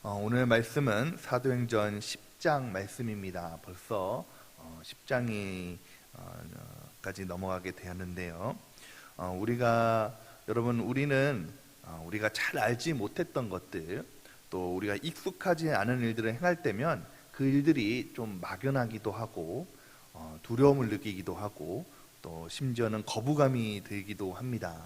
오늘 말씀은 사도행전 10장 말씀입니다. 벌써 10장이 까지 넘어가게 되었는데요. 우리는 우리가 잘 알지 못했던 것들, 또 우리가 익숙하지 않은 일들을 행할 때면 그 일들이 좀 막연하기도 하고 두려움을 느끼기도 하고 또 심지어는 거부감이 들기도 합니다.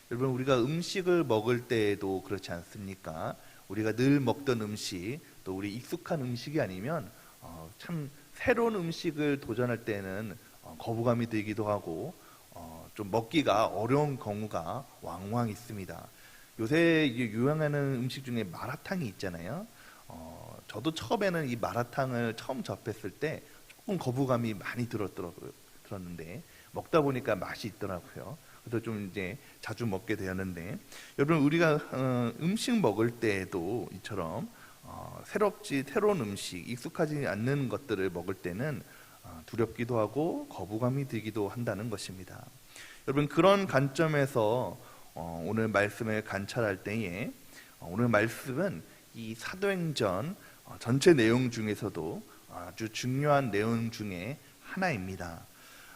여러분, 우리가 음식을 먹을 때에도 그렇지 않습니까? 우리가 늘 먹던 음식, 또 우리 익숙한 음식이 아니면 참 새로운 음식을 도전할 때는 거부감이 들기도 하고 좀 먹기가 어려운 경우가 왕왕 있습니다. 요새 유행하는 음식 중에 마라탕이 있잖아요. 저도 처음에는 이 마라탕을 처음 접했을 때 조금 거부감이 많이 들었는데 먹다 보니까 맛이 있더라고요. 그래서 좀 이제 자주 먹게 되었는데, 여러분, 우리가 음식 먹을 때에도 이처럼 새로운 음식, 익숙하지 않는 것들을 먹을 때는 두렵기도 하고 거부감이 들기도 한다는 것입니다. 여러분, 그런 관점에서 오늘 말씀을 관찰할 때에 오늘 말씀은 이 사도행전 전체 내용 중에서도 아주 중요한 내용 중에 하나입니다.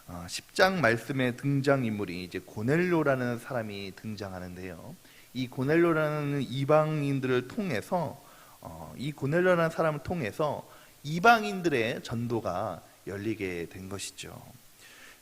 10장 말씀의 등장인물이 이제 고넬료라는 사람이 등장하는데요. 이 고넬료라는 이방인들을 통해서 이 고넬료라는 사람을 통해서 이방인들의 전도가 열리게 된 것이죠.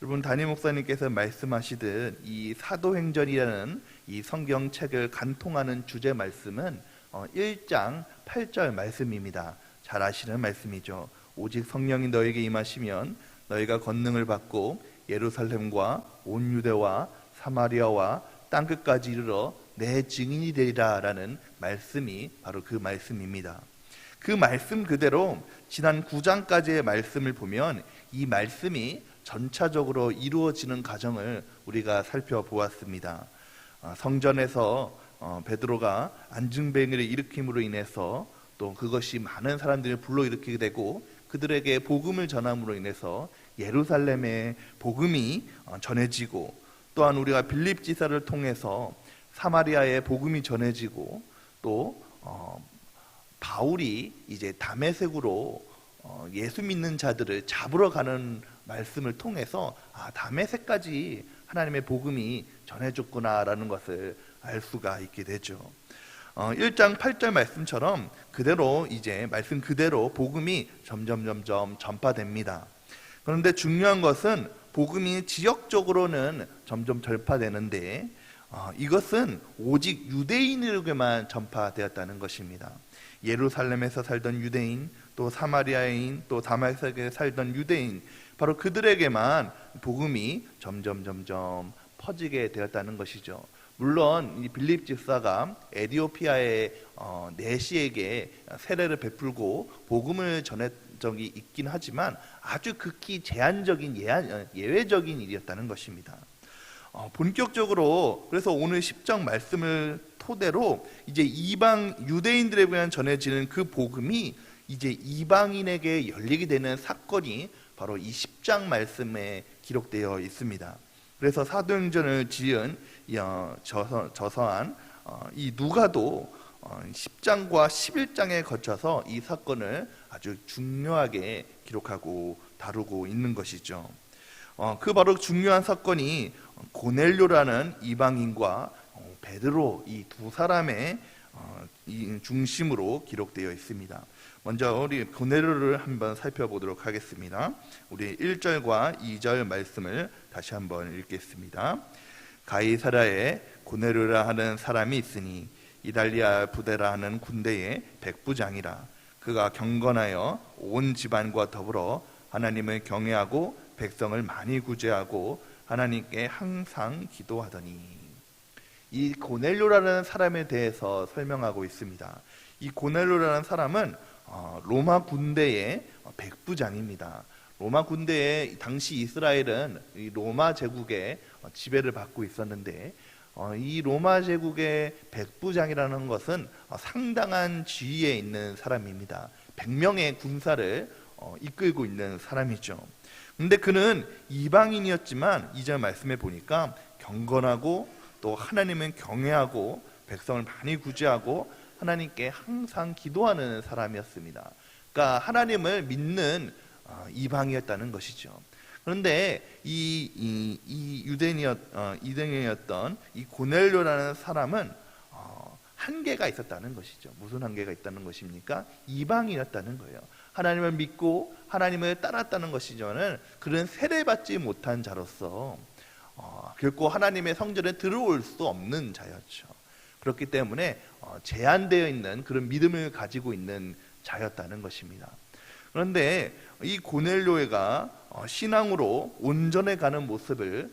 여러분, 담임 목사님께서 말씀하시듯 이 사도행전이라는 이 성경책을 간통하는 주제 말씀은 1장 8절 말씀입니다. 잘 아시는 말씀이죠. 오직 성령이 너에게 임하시면 너희가 권능을 받고 예루살렘과 온 유대와 사마리아와 땅끝까지 이르러 내 증인이 되리라 라는 말씀이 바로 그 말씀입니다. 그 말씀 그대로 지난 9장까지의 말씀을 보면 이 말씀이 전차적으로 이루어지는 과정을 우리가 살펴보았습니다. 성전에서 베드로가 안증뱅이를 일으킴으로 인해서 또 그것이 많은 사람들을 불러일으키게 되고 그들에게 복음을 전함으로 인해서 예루살렘의 복음이 전해지고, 또한 우리가 빌립 지사를 통해서 사마리아의 복음이 전해지고, 또 바울이 이제 다메섹으로 예수 믿는 자들을 잡으러 가는 말씀을 통해서 다메섹까지 하나님의 복음이 전해졌구나라는 것을 알 수가 있게 되죠. 1장 8절 말씀처럼 그대로 이제 말씀 그대로 복음이 점점 전파됩니다. 그런데 중요한 것은 복음이 지역적으로는 점점 전파되는데 이것은 오직 유대인에게만 전파되었다는 것입니다. 예루살렘에서 살던 유대인, 또 사마리아인, 또 다메섹에 살던 유대인, 바로 그들에게만 복음이 점점 퍼지게 되었다는 것이죠. 물론 이 빌립 집사가 에디오피아의 내시에게 세례를 베풀고 복음을 전했 적이 있긴 하지만 아주 극히 제한적인 예외적인 일이었다는 것입니다. 본격적으로 그래서 오늘 10장 말씀을 토대로 이제 이방 유대인들에 대한 전해지는 그 복음이 이제 이방인에게 열리게 되는 사건이 바로 이 10장 말씀에 기록되어 있습니다. 그래서 사도행전을 지은 저서한 이 누가도 10장과 11장에 거쳐서 이 사건을 아주 중요하게 기록하고 다루고 있는 것이죠. 그 바로 중요한 사건이 고넬료라는 이방인과 베드로 이 두 사람의 중심으로 기록되어 있습니다. 먼저 우리 고넬료를 한번 살펴보도록 하겠습니다. 우리 1절과 2절 말씀을 다시 한번 읽겠습니다. 가이사랴에 고넬료라 하는 사람이 있으니 이달리아 부대라 하는 군대의 백부장이라. 그가 경건하여 온 집안과 더불어 하나님을 경외하고 백성을 많이 구제하고 하나님께 항상 기도하더니. 이 고넬료라는 사람에 대해서 설명하고 있습니다. 이 고넬료라는 사람은 로마 군대의 백부장입니다. 로마 군대에 당시 이스라엘은 이 로마 제국의 지배를 받고 있었는데 이 로마 제국의 백부장이라는 것은 상당한 지위에 있는 사람입니다. 100명의 군사를 이끌고 있는 사람이죠. 근데 그는 이방인이었지만 2절 말씀에 보니까 경건하고 또 하나님을 경외하고 백성을 많이 구제하고 하나님께 항상 기도하는 사람이었습니다. 그러니까 하나님을 믿는 이방이었다는 것이죠. 그런데 이 유대인이었던 이 고넬료라는 사람은 한계가 있었다는 것이죠. 무슨 한계가 있다는 것입니까? 이방이었다는 거예요. 하나님을 믿고 하나님을 따랐다는 것이지만 그런 세례받지 못한 자로서 결코 하나님의 성전에 들어올 수 없는 자였죠. 그렇기 때문에 제한되어 있는 그런 믿음을 가지고 있는 자였다는 것입니다. 그런데 이 고넬료가 신앙으로 온전해 가는 모습을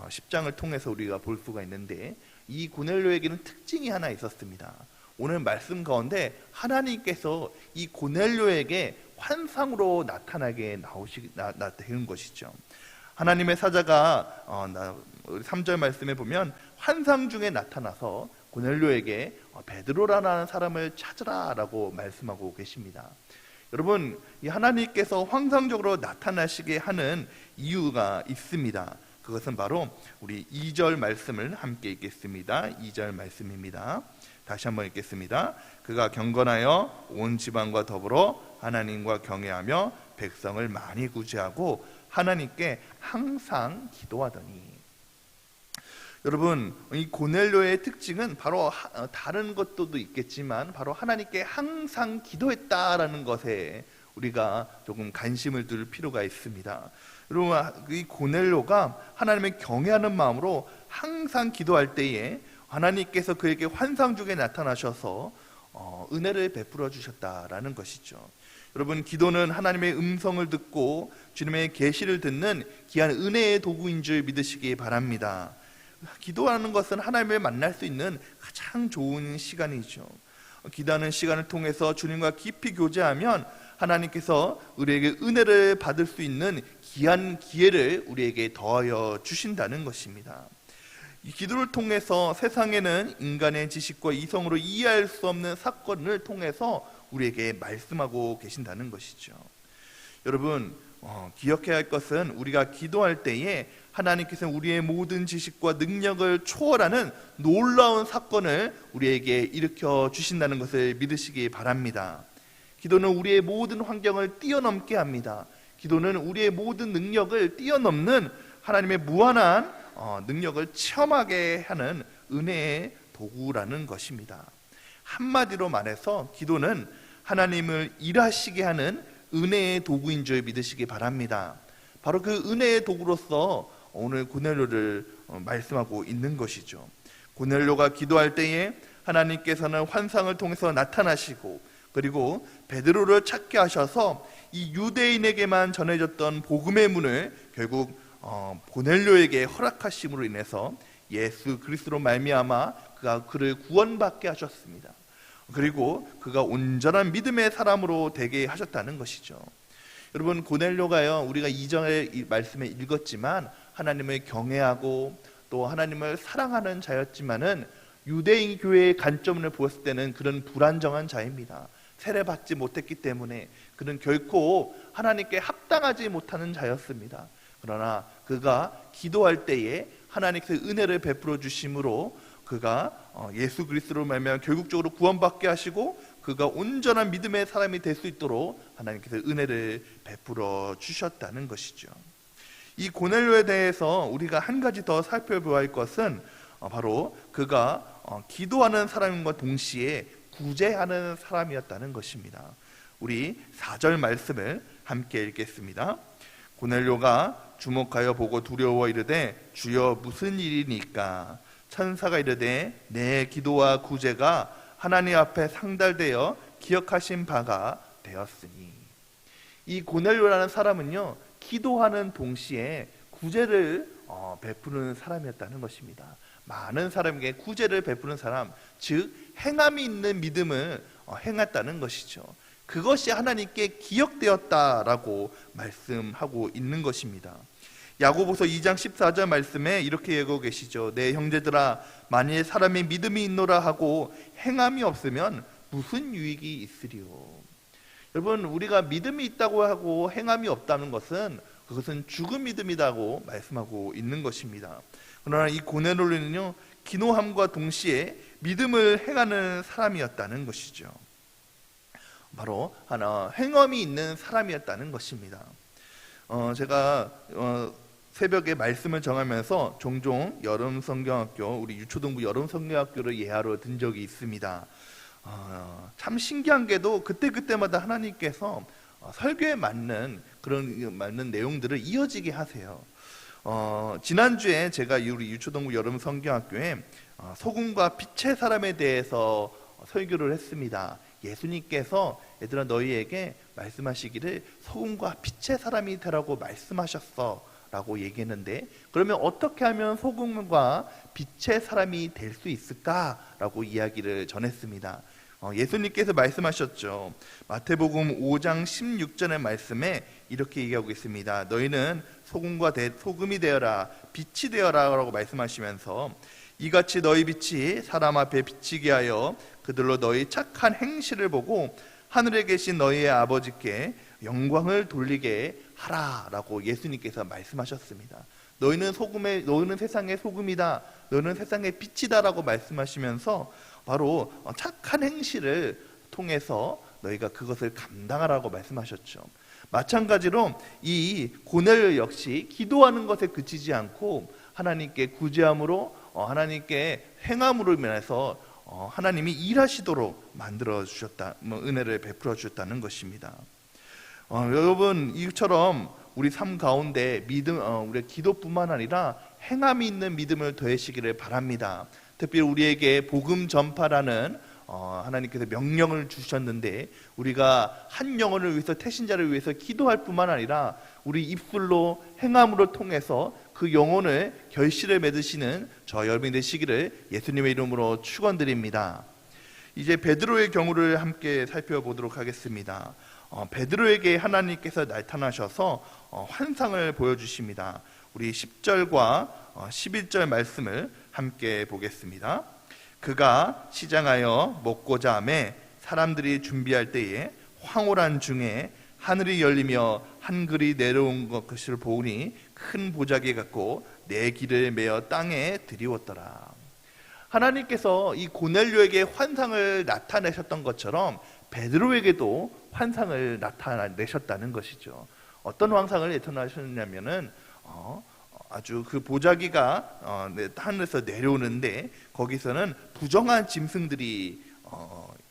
10장을 통해서 우리가 볼 수가 있는데, 이 고넬료에게는 특징이 하나 있었습니다. 오늘 말씀 가운데 하나님께서 이 고넬료에게 환상으로 나타나게 나타나는 것이죠. 하나님의 사자가 3절 말씀에 보면 환상 중에 나타나서 고넬료에게 베드로라는 사람을 찾으라라고 말씀하고 계십니다. 여러분, 이 하나님께서 환상적으로 나타나시게 하는 이유가 있습니다. 그것은 바로 우리 2절 말씀을 함께 읽겠습니다. 2절 말씀입니다. 다시 한번 읽겠습니다. 그가 경건하여 온 지방과 더불어 하나님과 경외하며 백성을 많이 구제하고 하나님께 항상 기도하더니. 여러분, 이 고넬료의 특징은 바로 다른 것도 있겠지만 바로 하나님께 항상 기도했다라는 것에 우리가 조금 관심을 둘 필요가 있습니다. 여러분, 이 고넬료가 하나님을 경외하는 마음으로 항상 기도할 때에 하나님께서 그에게 환상 중에 나타나셔서 은혜를 베풀어 주셨다라는 것이죠. 여러분, 기도는 하나님의 음성을 듣고 주님의 계시를 듣는 귀한 은혜의 도구인 줄 믿으시기 바랍니다. 기도하는 것은 하나님을 만날 수 있는 가장 좋은 시간이죠. 기도하는 시간을 통해서 주님과 깊이 교제하면 하나님께서 우리에게 은혜를 받을 수 있는 귀한 기회를 우리에게 더하여 주신다는 것입니다. 이 기도를 통해서 세상에는 인간의 지식과 이성으로 이해할 수 없는 사건을 통해서 우리에게 말씀하고 계신다는 것이죠. 여러분, 기억해야 할 것은 우리가 기도할 때에 하나님께서 우리의 모든 지식과 능력을 초월하는 놀라운 사건을 우리에게 일으켜 주신다는 것을 믿으시기 바랍니다. 기도는 우리의 모든 환경을 뛰어넘게 합니다. 기도는 우리의 모든 능력을 뛰어넘는 하나님의 무한한 능력을 체험하게 하는 은혜의 도구라는 것입니다. 한마디로 말해서 기도는 하나님을 일하시게 하는 은혜의 도구인 줄 믿으시기 바랍니다. 바로 그 은혜의 도구로서 오늘 고넬료를 말씀하고 있는 것이죠. 고넬료가 기도할 때에 하나님께서는 환상을 통해서 나타나시고, 그리고 베드로를 찾게 하셔서 이 유대인에게만 전해졌던 복음의 문을 결국 고넬료에게 허락하심으로 인해서 예수 그리스도로 말미암아 그가 그를 구원받게 하셨습니다. 그리고 그가 온전한 믿음의 사람으로 되게 하셨다는 것이죠. 여러분, 고넬료가요, 우리가 이전의 말씀에 읽었지만 하나님을 경외하고 또 하나님을 사랑하는 자였지만은 유대인 교회의 관점을 보았을 때는 그런 불안정한 자입니다. 세례받지 못했기 때문에 그는 결코 하나님께 합당하지 못하는 자였습니다. 그러나 그가 기도할 때에 하나님께서 은혜를 베풀어 주심으로 그가 예수 그리스도로 말미암아 결국적으로 구원받게 하시고 그가 온전한 믿음의 사람이 될 수 있도록 하나님께서 은혜를 베풀어 주셨다는 것이죠. 이 고넬료에 대해서 우리가 한 가지 더 살펴보아야 할 것은 바로 그가 기도하는 사람과 동시에 구제하는 사람이었다는 것입니다. 우리 4절 말씀을 함께 읽겠습니다. 고넬료가 주목하여 보고 두려워 이르되 주여 무슨 일이니까? 천사가 이르되 내 기도와 구제가 하나님 앞에 상달되어 기억하신 바가 되었으니. 이 고넬료라는 사람은요, 기도하는 동시에 구제를 베푸는 사람이었다는 것입니다. 많은 사람에게 구제를 베푸는 사람, 즉 행함이 있는 믿음을 행했다는 것이죠. 그것이 하나님께 기억되었다라고 말씀하고 있는 것입니다. 야고보서 2장 14절 말씀에 이렇게 얘기하고 계시죠. 내 형제들아, 만일 사람이 믿음이 있노라 하고 행함이 없으면 무슨 유익이 있으리요. 여러분, 우리가 믿음이 있다고 하고 행함이 없다는 것은 그것은 죽은 믿음이라고 말씀하고 있는 것입니다. 그러나 이 고넬료는요, 기노함과 동시에 믿음을 행하는 사람이었다는 것이죠. 바로 하나 행함이 있는 사람이었다는 것입니다. 제가 새벽에 말씀을 정하면서 종종 여름 성경학교, 우리 유초동부 여름 성경학교를 예하러 든 적이 있습니다. 참 신기한 게도 그때마다 하나님께서 설교에 맞는 내용들을 이어지게 하세요. 지난주에 제가 우리 유초동부 여름 성경학교에 소금과 빛의 사람에 대해서 설교를 했습니다. 예수님께서 얘들아 너희에게 말씀하시기를 소금과 빛의 사람이 되라고 말씀하셨어 라고 얘기했는데, 그러면 어떻게 하면 소금과 빛의 사람이 될 수 있을까? 라고 이야기를 전했습니다. 예수님께서 말씀하셨죠. 마태복음 5장 16절의 말씀에 이렇게 얘기하고 있습니다. 너희는 소금이 되어라, 빛이 되어라 라고 말씀하시면서, 이같이 너희 빛이 사람 앞에 비치게 하여 그들로 너희 착한 행실을 보고 하늘에 계신 너희의 아버지께 영광을 돌리게 하라 라고 예수님께서 말씀하셨습니다. 너희는 세상의 소금이다, 너희는 세상의 빛이다 라고 말씀하시면서 바로 착한 행실을 통해서 너희가 그것을 감당하라고 말씀하셨죠. 마찬가지로 이 고넬료 역시 기도하는 것에 그치지 않고 하나님께 구제함으로, 하나님께 행함으로 인해서 하나님이 일하시도록 만들어 주셨다, 은혜를 베풀어 주셨다는 것입니다. 여러분, 이처럼 우리 삶 가운데 우리 기도뿐만 아니라 행함이 있는 믿음을 더하시기를 바랍니다. 특별히 우리에게 복음 전파라는 하나님께서 명령을 주셨는데, 우리가 한 영혼을 위해서, 태신자를 위해서 기도할 뿐만 아니라 우리 입술로 행함으로 통해서 그 영혼을 결실을 맺으시는 저 여러분이 되시기를 예수님의 이름으로 축원드립니다. 이제 베드로의 경우를 함께 살펴보도록 하겠습니다. 베드로에게 하나님께서 나타나셔서 환상을 보여주십니다. 우리 10절과 11절 말씀을 함께 보겠습니다. 그가 시장하여 먹고자 하매 사람들이 준비할 때에 황홀한 중에 하늘이 열리며 한글이 내려온 것을 보니 큰 보자기 같고 내 길을 메어 땅에 들이웠더라. 하나님께서 이 고넬료에게 환상을 나타내셨던 것처럼 베드로에게도 환상을 나타내셨다는 것이죠. 어떤 환상을 나타내셨냐면은 아주 그 보자기가 하늘에서 내려오는데 거기서는 부정한 짐승들이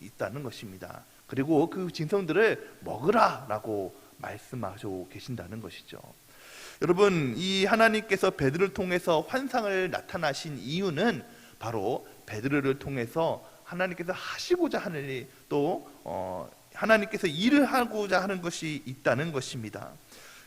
있다는 것입니다. 그리고 그 짐승들을 먹으라라고 말씀하시고 계신다는 것이죠. 여러분, 이 하나님께서 베드로를 통해서 환상을 나타나신 이유는 바로 베드로를 통해서 하나님께서 하시고자 하는 일, 또 하나님께서 일을 하고자 하는 것이 있다는 것입니다.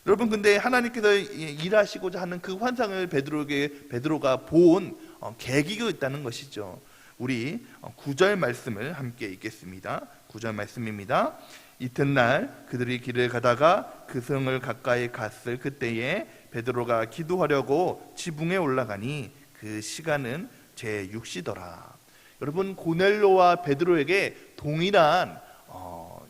여러분, 근데 하나님께서 일하시고자 하는 그 환상을 베드로가 본 계기가 있다는 것이죠. 우리 9절 말씀을 함께 읽겠습니다. 9절 말씀입니다. 이튿날 그들이 길을 가다가 그 성을 가까이 갔을 그때에 베드로가 기도하려고 지붕에 올라가니 그 시간은 제6시더라. 여러분, 고넬료와 베드로에게 동일한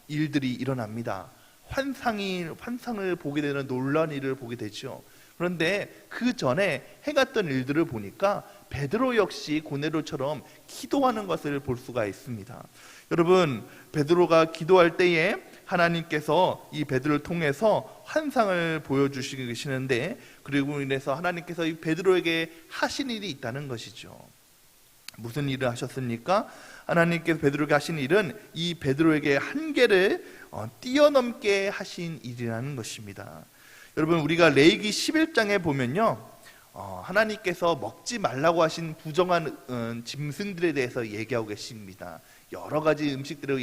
일들이 일어납니다. 환상을 보게 되는 놀라운 일을 보게 되죠. 그런데 그 전에 행했던 일들을 보니까 베드로 역시 고넬료처럼 기도하는 것을 볼 수가 있습니다. 여러분, 베드로가 기도할 때에 하나님께서 이 베드로를 통해서 환상을 보여주시는데, 그리고 인해서 하나님께서 이 베드로에게 하신 일이 있다는 것이죠. 무슨 일을 하셨습니까? 하나님께서 베드로에게 하신 일은 이 베드로에게 한계를 뛰어넘게 하신 일이라는 것입니다. 여러분, 우리가 레위기 11장에 보면요, 하나님께서 먹지 말라고 하신 부정한 짐승들에 대해서 얘기하고 계십니다. 여러 가지 음식들을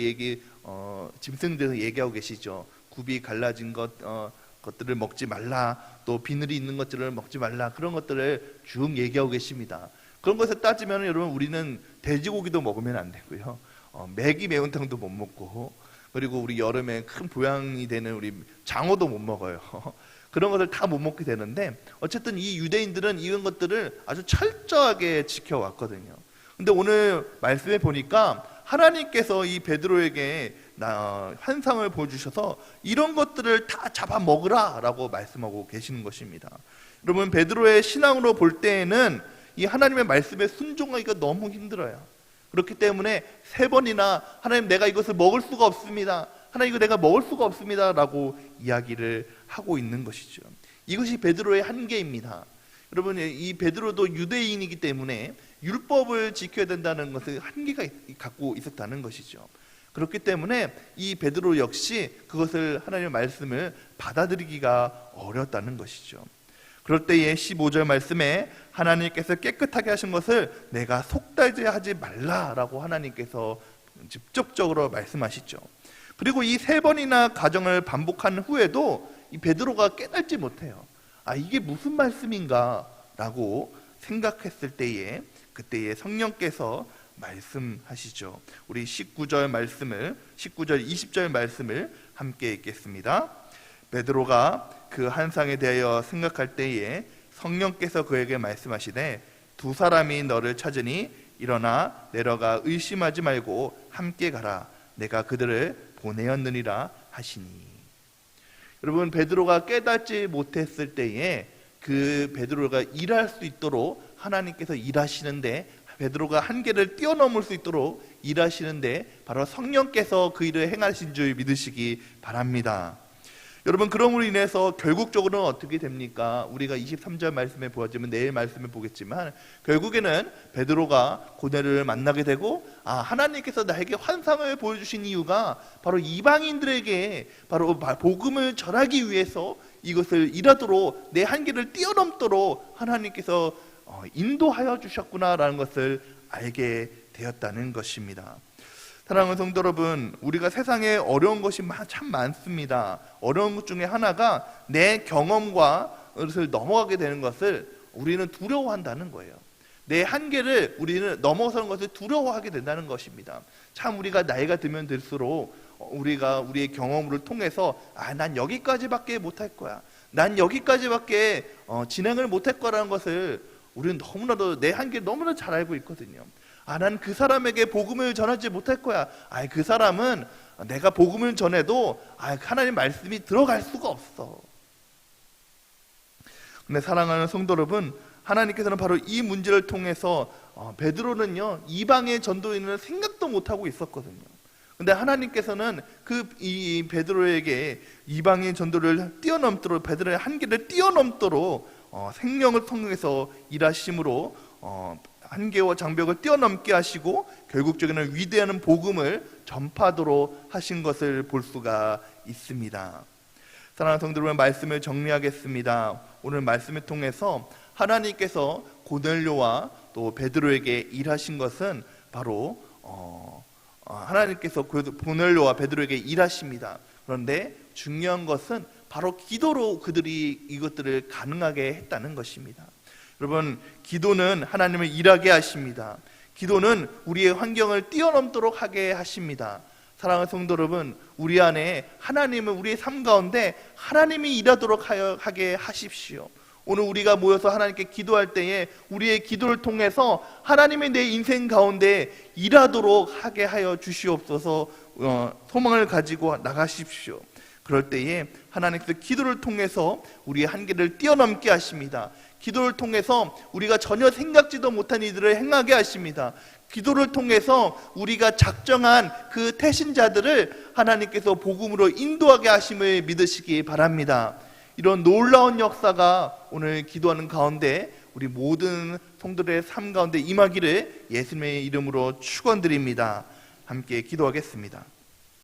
짐승들을 얘기하고 계시죠. 굽이 갈라진 것들을 먹지 말라, 또 비늘이 있는 것들을 먹지 말라, 그런 것들을 쭉 얘기하고 계십니다. 그런 것에 따지면 여러분, 우리는 돼지고기도 먹으면 안 되고요, 매기 매운탕도 못 먹고, 그리고 우리 여름에 큰 보양이 되는 우리 장어도 못 먹어요. 그런 것을 다 못 먹게 되는데, 어쨌든 이 유대인들은 이런 것들을 아주 철저하게 지켜왔거든요. 근데 오늘 말씀에 보니까 하나님께서 이 베드로에게 환상을 보여주셔서 이런 것들을 다 잡아먹으라 라고 말씀하고 계시는 것입니다. 여러분, 베드로의 신앙으로 볼 때에는 이 하나님의 말씀에 순종하기가 너무 힘들어요. 그렇기 때문에 3번이나 하나님 내가 이것을 먹을 수가 없습니다, 하나님 이거 내가 먹을 수가 없습니다 라고 이야기를 하고 있는 것이죠. 이것이 베드로의 한계입니다. 여러분, 이 베드로도 유대인이기 때문에 율법을 지켜야 된다는 것을 한계가 갖고 있었다는 것이죠. 그렇기 때문에 이 베드로 역시 그것을 하나님의 말씀을 받아들이기가 어려웠다는 것이죠. 그럴 때에 15절 말씀에 하나님께서 깨끗하게 하신 것을 내가 속달지 하지 말라라고 하나님께서 직접적으로 말씀하시죠. 그리고 이 3번이나 가정을 반복한 후에도 이 베드로가 깨닫지 못해요. 이게 무슨 말씀인가 라고 생각했을 때에 그때에 성령께서 말씀하시죠. 우리 19절 20절 말씀을 함께 읽겠습니다. 베드로가 그 한상에 대하여 생각할 때에 성령께서 그에게 말씀하시되 2 사람이 너를 찾으니 일어나 내려가 의심하지 말고 함께 가라. 내가 그들을 보내었느니라 하시니. 여러분, 베드로가 깨닫지 못했을 때에 그 베드로가 일할 수 있도록 하나님께서 일하시는데, 베드로가 한계를 뛰어넘을 수 있도록 일하시는데 바로 성령께서 그 일을 행하신 줄 믿으시기 바랍니다. 여러분, 그럼으로 인해서 결국적으로는 어떻게 됩니까? 우리가 23절 말씀에 보았지만 내일 말씀에 보겠지만 결국에는 베드로가 고넬료를 만나게 되고 하나님께서 나에게 환상을 보여주신 이유가 바로 이방인들에게 바로 복음을 전하기 위해서 이것을 일하도록 내 한계를 뛰어넘도록 하나님께서 인도하여 주셨구나라는 것을 알게 되었다는 것입니다. 사랑하는 성도 여러분, 우리가 세상에 어려운 것이 참 많습니다. 어려운 것 중에 하나가 내 경험과 것을 넘어가게 되는 것을 우리는 두려워한다는 거예요. 내 한계를 우리는 넘어서는 것을 두려워하게 된다는 것입니다. 참 우리가 나이가 들면 들수록 우리가 우리의 경험을 통해서 난 여기까지밖에 못할 거야, 난 여기까지밖에 진행을 못할 거라는 것을 우리는 너무나도 내 한계를 너무나 잘 알고 있거든요. 난 그 사람에게 복음을 전하지 못할 거야. 그 사람은 내가 복음을 전해도 하나님 말씀이 들어갈 수가 없어. 근데 사랑하는 성도 여러분, 하나님께서는 바로 이 문제를 통해서 베드로는요 이방의 전도인을 생각도 못하고 있었거든요. 근데 하나님께서는 이 베드로에게 이방의 전도를 뛰어넘도록, 베드로의 한계를 뛰어넘도록 생명을 통해서 일하심으로 한계와 장벽을 뛰어넘게 하시고 결국적으로는 위대한 복음을 전파하도록 하신 것을 볼 수가 있습니다. 사랑하는 성도 여러분, 말씀을 정리하겠습니다. 오늘 말씀을 통해서 하나님께서 고넬료와 또 베드로에게 일하신 것은 바로 하나님께서 고넬료와 베드로에게 일하십니다. 그런데 중요한 것은 바로 기도로 그들이 이것들을 가능하게 했다는 것입니다. 여러분, 기도는 하나님을 일하게 하십니다. 기도는 우리의 환경을 뛰어넘도록 하게 하십니다. 사랑하는 성도 여러분, 우리 안에 하나님은 우리의 삶 가운데 하나님이 일하도록 하게 하십시오. 오늘 우리가 모여서 하나님께 기도할 때에 우리의 기도를 통해서 하나님의 내 인생 가운데 일하도록 하게 하여 주시옵소서. 소망을 가지고 나가십시오. 그럴 때에 하나님께서 기도를 통해서 우리의 한계를 뛰어넘게 하십니다. 기도를 통해서 우리가 전혀 생각지도 못한 일들을 행하게 하십니다. 기도를 통해서 우리가 작정한 그 태신자들을 하나님께서 복음으로 인도하게 하심을 믿으시기 바랍니다. 이런 놀라운 역사가 오늘 기도하는 가운데 우리 모든 성도들의 삶 가운데 임하기를 예수님의 이름으로 축원드립니다. 함께 기도하겠습니다.